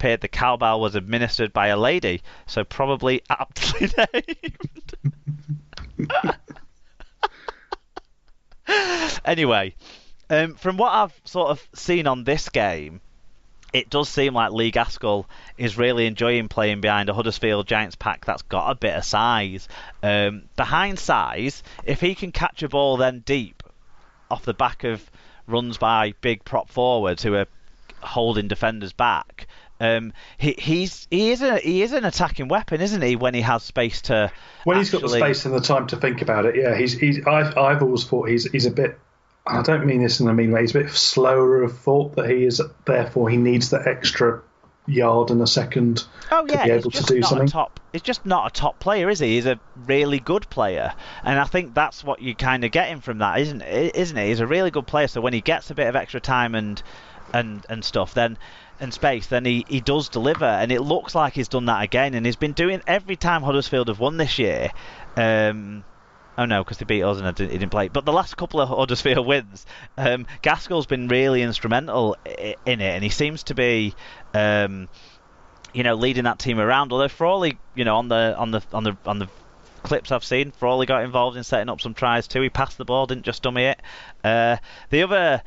appeared the cowbell was administered by a lady, so probably aptly named. Anyway, from what I've sort of seen on this game, it does seem like Lee Gaskell is really enjoying playing behind a Huddersfield Giants pack that's got a bit of size. Behind size, if he can catch a ball then deep off the back of runs by big prop forwards who are holding defenders back, he is an attacking weapon, isn't he? When he has space to, when he's got the space and the time to think about it, yeah. I've always thought he's a bit. I don't mean this in a mean way. He's a bit slower of thought that he is. Therefore, he needs that extra yard and a second to be able to do something. He's just not a top player, is he? He's a really good player, and I think that's what you kind of get him from that, isn't he? He's a really good player. So when he gets a bit of extra time and stuff, then and space, then he does deliver, and it looks like he's done that again, and he's been doing every time Huddersfield have won this year. Oh no, because they beat us and he didn't play. But the last couple of Huddersfield wins, Gaskell's been really instrumental in it, and he seems to be, leading that team around. Although Frawley, on the clips I've seen, Frawley got involved in setting up some tries too. He passed the ball, didn't just dummy it. The other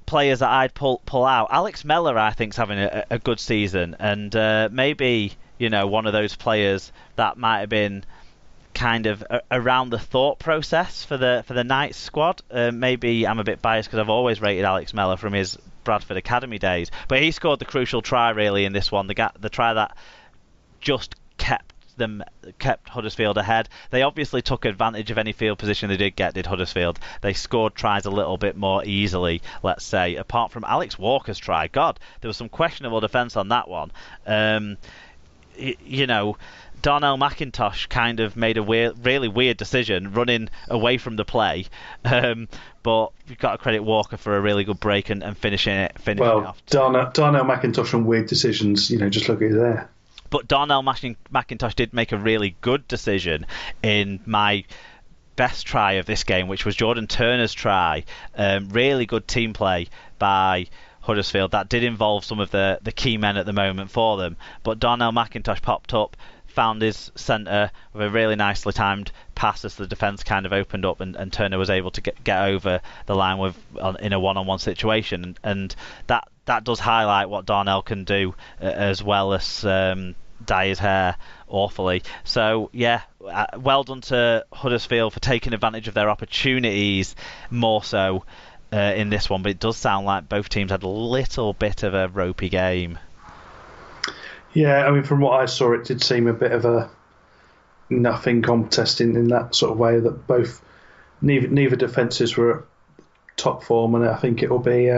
players that I'd pull out, Alex Mellor, I think, is having a good season, and maybe one of those players that might have been kind of around the thought process for the Knights squad. Maybe I'm a bit biased because I've always rated Alex Mellor from his Bradford Academy days, but he scored the crucial try really in this one, the try that just kept Huddersfield ahead. They obviously took advantage of any field position they did Huddersfield. They scored tries a little bit more easily, let's say, apart from Alex Walker's try. God, there was some questionable defence on that one. Darnell McIntosh kind of made a really weird decision running away from the play, but you've got to credit Walker for a really good break and finishing it off. Darnell McIntosh on weird decisions, just look at it there. But Darnell McIntosh did make a really good decision in my best try of this game, which was Jordan Turner's try. Really good team play by Huddersfield. That did involve some of the key men at the moment for them, but Darnell McIntosh popped up, found his centre with a really nicely timed pass as the defence kind of opened up, and Turner was able to get over the line in a one-on-one situation, and that does highlight what Darnell can do, as well as dye his hair awfully. So yeah, well done to Huddersfield for taking advantage of their opportunities more so in this one, but it does sound like both teams had a little bit of a ropey game. Yeah, I mean, from what I saw, it did seem a bit of a nothing contest in that sort of way, that neither defences were at top form, and I think it will be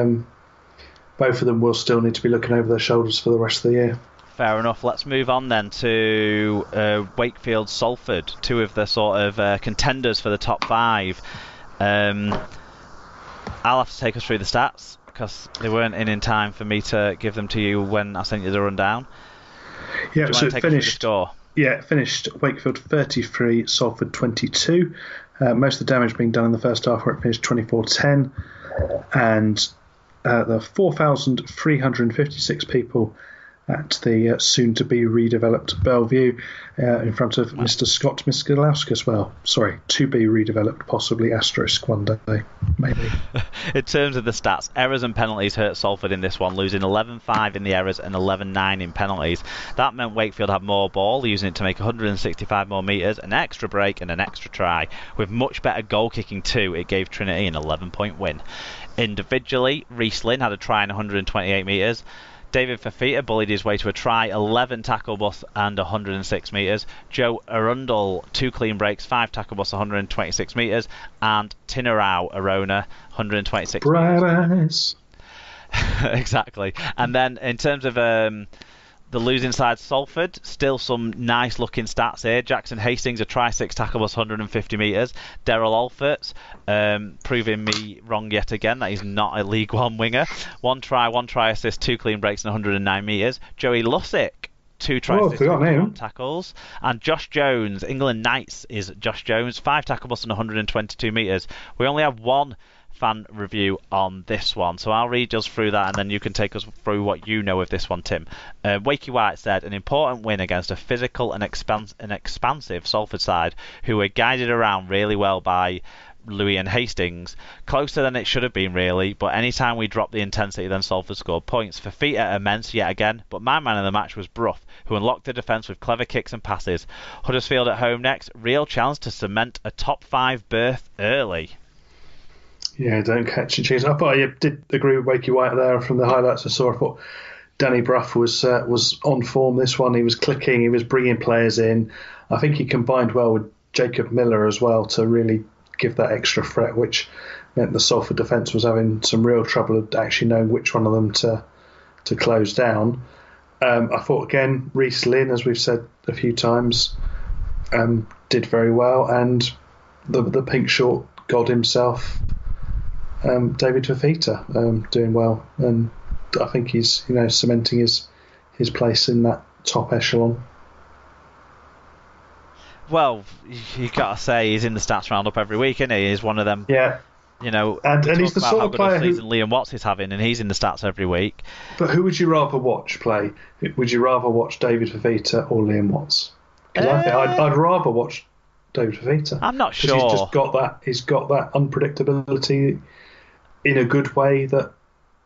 both of them will still need to be looking over their shoulders for the rest of the year. Fair enough. Let's move on then to Wakefield Salford, two of the sort of contenders for the top five. I'll have to take us through the stats because they weren't in time for me to give them to you when I sent you the rundown. Yeah, so it finished. Yeah, it finished Wakefield 33, Salford 22. Most of the damage being done in the first half, where it finished 24-10, and there were 4,356 people at the soon-to-be redeveloped Bellevue in front of Mr. Scott Miskalauskas. Well, sorry, to be redeveloped, possibly asterisk one day, maybe. In terms of the stats, errors and penalties hurt Salford in this one, losing 11-5 in the errors and 11-9 in penalties. That meant Wakefield had more ball, using it to make 165 more metres, an extra break and an extra try. With much better goal-kicking too, it gave Trinity an 11-point win. Individually, Reece Lynn had a try in 128 metres. David Fafita bullied his way to a try, 11 tackle busts and 106 metres. Joe Arundel, 2 clean breaks, 5 tackle busts, 126 metres. And Tinarau Arona, 126 Bright eyes. Exactly. And then in terms of the losing side, Salford, still some nice looking stats here. Jackson Hastings, a try, 6 tackle bust, 150 metres. Daryl Alford, proving me wrong yet again that he's not a League One winger. 1 try assist, 2 clean breaks and 109 metres. Joey Lussick, 2 tries, 1 tackles. And Josh Jones, England Knights is Josh Jones, 5 tackle busts and 122 metres. We only have one fan review on this one. So I'll read us through that, and then you can take us through what you know of this one, Tim. Wakey White said, an important win against a physical and expansive Salford side who were guided around really well by Louis and Hastings. Closer than it should have been, really, but anytime we dropped the intensity, then Salford scored points. Fafita immense yet again, but my man of the match was Brough, who unlocked the defence with clever kicks and passes. Huddersfield at home next, real chance to cement a top 5 berth early. Yeah, don't catch and choose. I thought I did agree with Wakey White there from the highlights I saw. I thought Danny Brough was on form this one. He was clicking, he was bringing players in. I think he combined well with Jacob Miller as well to really give that extra threat, which meant the Salford defence was having some real trouble actually knowing which one of them to close down. I thought, again, Reece Lynn, as we've said a few times, did very well. And the pink short god himself, David Fafita, doing well. And I think he's cementing his place in that top echelon. Well, you got to say he's in the stats roundup every week, isn't he? He's one of them. Yeah. And he's the sort of player who Liam Watts is having, and he's in the stats every week. But who would you rather watch play? Would you rather watch David Fafita or Liam Watts? Because I think I'd rather watch David Fafita. I'm not sure. He's just got that. He's got that unpredictability in a good way that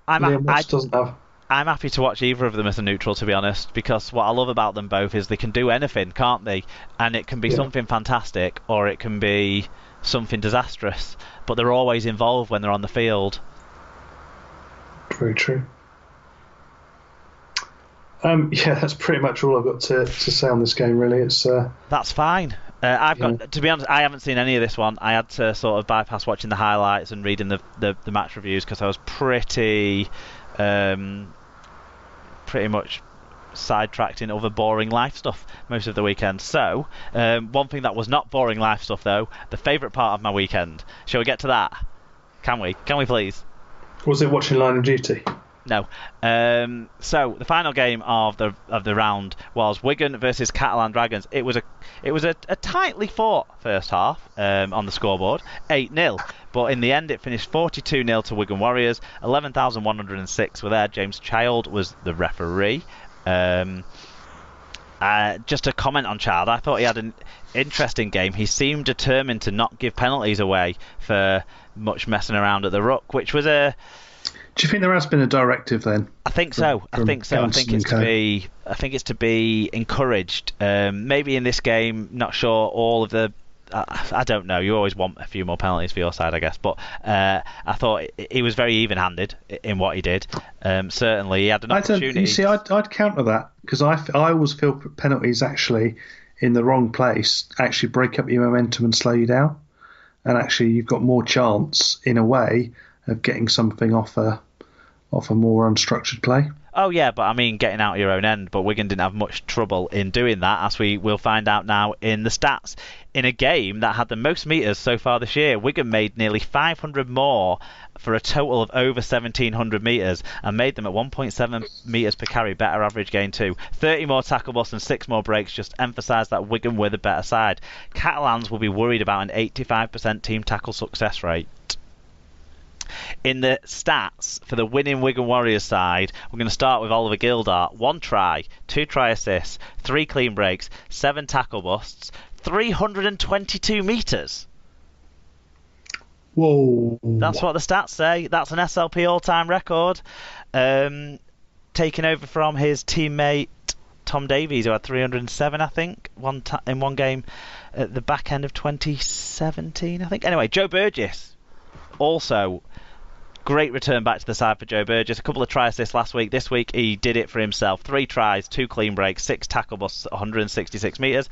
Liam Watts doesn't have. I'm happy to watch either of them as a neutral, to be honest, because what I love about them both is they can do anything, can't they? And it can be something fantastic, or it can be something disastrous, but they're always involved when they're on the field. Very true. That's pretty much all I've got to say on this game, really. That's fine. To be honest, I haven't seen any of this one. I had to sort of bypass watching the highlights and reading the match reviews because I was pretty much sidetracked in other boring life stuff most of the weekend. So, one thing that was not boring life stuff, though, the favourite part of my weekend. Shall we get to that? Can we? Can we please? Was it watching Line of Duty? No. So the final game of the round was Wigan versus Catalan Dragons. It was a tightly fought first half on the scoreboard, 8-0. But in the end, it finished 42-0 to Wigan Warriors. 11,106 were there. James Child was the referee. Just a comment on Child. I thought he had an interesting game. He seemed determined to not give penalties away for much messing around at the ruck, which was a... Do you think there has been a directive then? I think so. I think it's to be encouraged. Maybe in this game, not sure all of the. I don't know. You always want a few more penalties for your side, I guess. But I thought he was very even-handed in what he did. Certainly, he had an opportunity. You see, I'd counter that because I always feel penalties actually in the wrong place actually break up your momentum and slow you down, and actually you've got more chance in a way of getting something off a more unstructured play. Oh yeah, but I mean getting out of your own end. But Wigan didn't have much trouble in doing that, as we will find out now in the stats. In a game that had the most metres so far this year, Wigan made nearly 500 more for a total of over 1,700 metres and made them at 1.7 metres per carry, better average gain too. 30 more tackle busts and 6 more breaks just emphasise that Wigan were the better side. Catalans will be worried about an 85% team tackle success rate. In the stats for the winning Wigan Warriors side, we're going to start with Oliver Gildart. 1 try, 2 try assists, 3 clean breaks, 7 tackle busts, 322 metres. Whoa. That's what the stats say. That's an SLP all-time record. Taking over from his teammate Tom Davies, who had 307, I think, in one game at the back end of 2017, I think. Anyway, Joe Burgess, also... Great return back to the side for Joe Burgess. A couple of try assists last week. This week he did it for himself. 3 tries, 2 clean breaks, 6 tackle busts, 166 metres.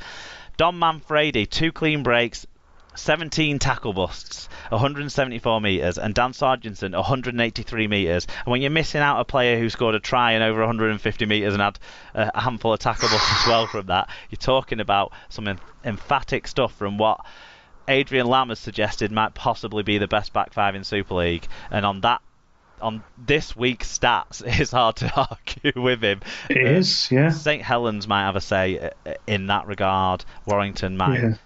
Don Manfredi, 2 clean breaks, 17 tackle busts, 174 metres. And Dan Sargentson, 183 metres. And when you're missing out a player who scored a try and over 150 metres and had a handful of tackle busts as well from that, you're talking about some emphatic stuff from what Adrian Lam has suggested might possibly be the best back 5 in Super League, and on this week's stats, it's hard to argue with him. It is, yeah. St Helens might have a say in that regard. Warrington might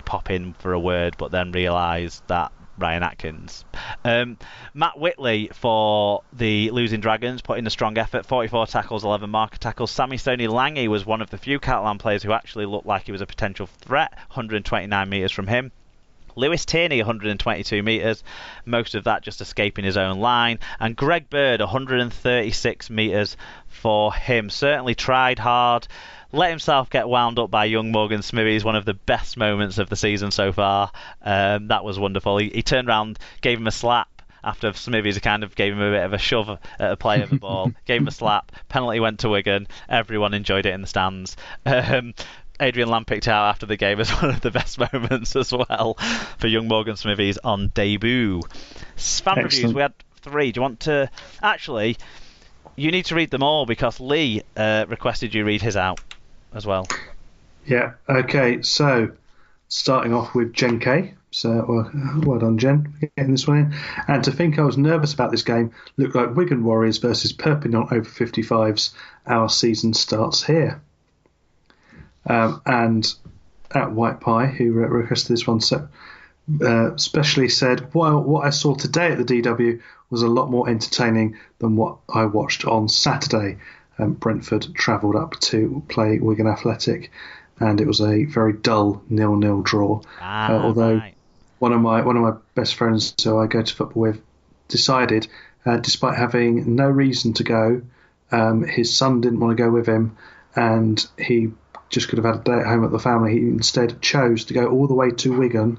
pop in for a word, but then realise that Ryan Atkins. Matt Whitley for the losing Dragons put in a strong effort, 44 tackles, 11 marker tackles. Sammy Stoney Lange was one of the few Catalan players who actually looked like he was a potential threat, 129 metres from him. Lewis Tierney, 122 metres, most of that just escaping his own line. And Greg Bird, 136 metres for him. Certainly tried hard, let himself get wound up by young Morgan Smithies, one of the best moments of the season so far. That was wonderful. He turned around, gave him a slap after Smithies kind of gave him a bit of a shove at a play of the ball. Gave him a slap. Penalty went to Wigan. Everyone enjoyed it in the stands. Adrian Lamb picked out after the game as one of the best moments as well for young Morgan Smithies on debut. Fan reviews, we had 3. Do you want to... Actually, you need to read them all because Lee requested you read his out as well. Yeah, okay, so starting off with Jen K. So well done, Jen, for getting this one in. And to think I was nervous about this game, looked like Wigan Warriors versus Perpignan over 55s. Our season starts here. And at White Pie, who requested this one, specially said, well, what I saw today at the DW was a lot more entertaining than what I watched on Saturday. Brentford travelled up to play Wigan Athletic, and it was a very dull 0-0 draw. Although right. one of my best friends who I go to football with decided, despite having no reason to go, his son didn't want to go with him, and he just could have had a day at home at the family. He instead chose to go all the way to Wigan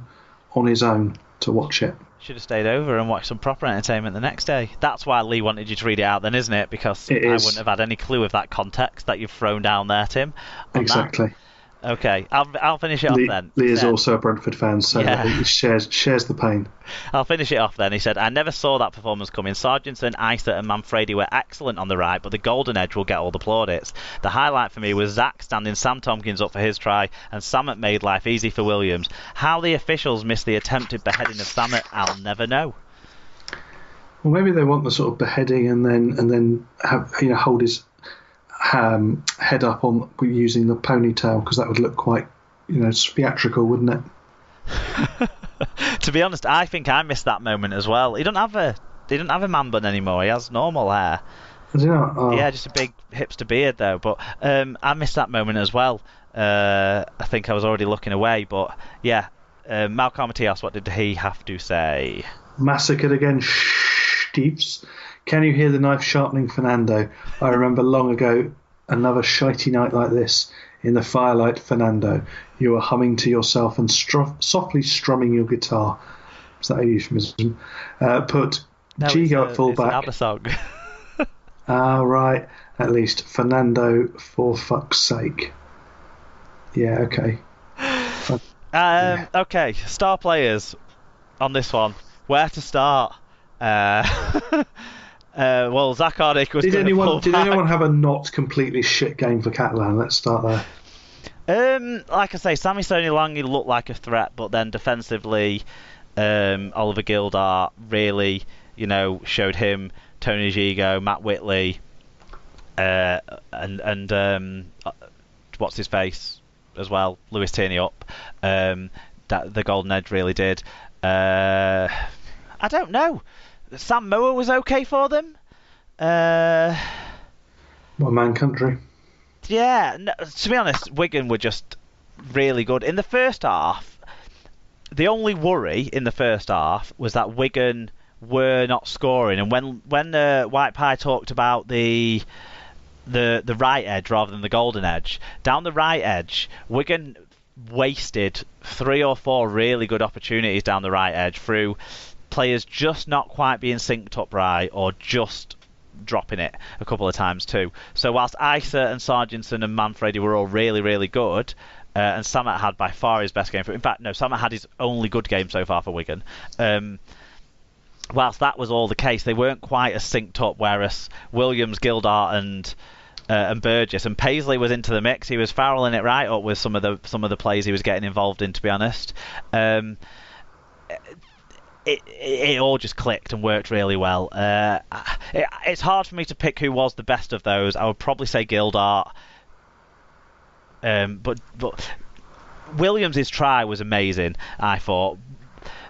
on his own to watch it. Should have stayed over and watched some proper entertainment the next day. That's why Lee wanted you to read it out then, isn't it? Because I wouldn't have had any clue of that context that you've thrown down there, Tim. Exactly. Okay, I'll finish it off then. Lee is also a Brentford fan, so he shares the pain. I'll finish it off then. He said, I never saw that performance coming. Sargentson, Isa and Manfredi were excellent on the right, but the golden edge will get all the plaudits. The highlight for me was Zach standing Sam Tompkins up for his try, and Samet made life easy for Williams. How the officials missed the attempted beheading of Samet, I'll never know. Well, maybe they want the sort of beheading and then have, hold his head up on using the ponytail, because that would look quite theatrical, wouldn't it? To be honest, I think I missed that moment as well. He doesn't have a man bun anymore. He has normal hair. Does he not? Oh. Yeah, just a big hipster beard though. But I missed that moment as well. I think I was already looking away. But yeah, Malcolm Matias, what did he have to say? Massacred again, Steves. Can you hear the knife sharpening Fernando? I remember long ago another shitey night like this. In the firelight, Fernando, you were humming to yourself and softly strumming your guitar. Is that a euphemism? Put Gigo at fullback. It's another song. Right. At least Fernando, for fuck's sake. Yeah, okay. Okay, star players on this one. Where to start? Well, Zach Hardick was. Did anyone have a not completely shit game for Catalan? Let's start there. Like I say, Sammy Stoney Lange looked like a threat, but then defensively, Oliver Gildart really, showed him, Tony Gigo, Matt Whitley, and what's his face as well, Lewis Tierney up. That the golden edge really did. I don't know. Sam Moa was okay for them. One man country. Yeah, no, to be honest, Wigan were just really good. In the first half, the only worry in the first half was that Wigan were not scoring. And when White Pie talked about the right edge rather than the golden edge, down the right edge, Wigan wasted 3 or 4 really good opportunities down the right edge through players just not quite being synced up right or just dropping it a couple of times too. So whilst Isa and Sargentson and Manfredi were all really, really good, and Samet had by far his best game. In fact, no, Samet had his only good game so far for Wigan. Whilst that was all the case, they weren't quite as synced up, whereas Williams, Gildart and Burgess and Paisley was into the mix. He was fouling it right up with some of the plays he was getting involved in, to be honest. It all just clicked and worked really well. It's hard for me to pick who was the best of those. I would probably say Gildart. But Williams' try was amazing, I thought.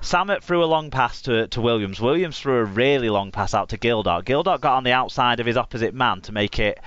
Samet threw a long pass to Williams. Williams threw a really long pass out to Gildart. Gildart got on the outside of his opposite man to make it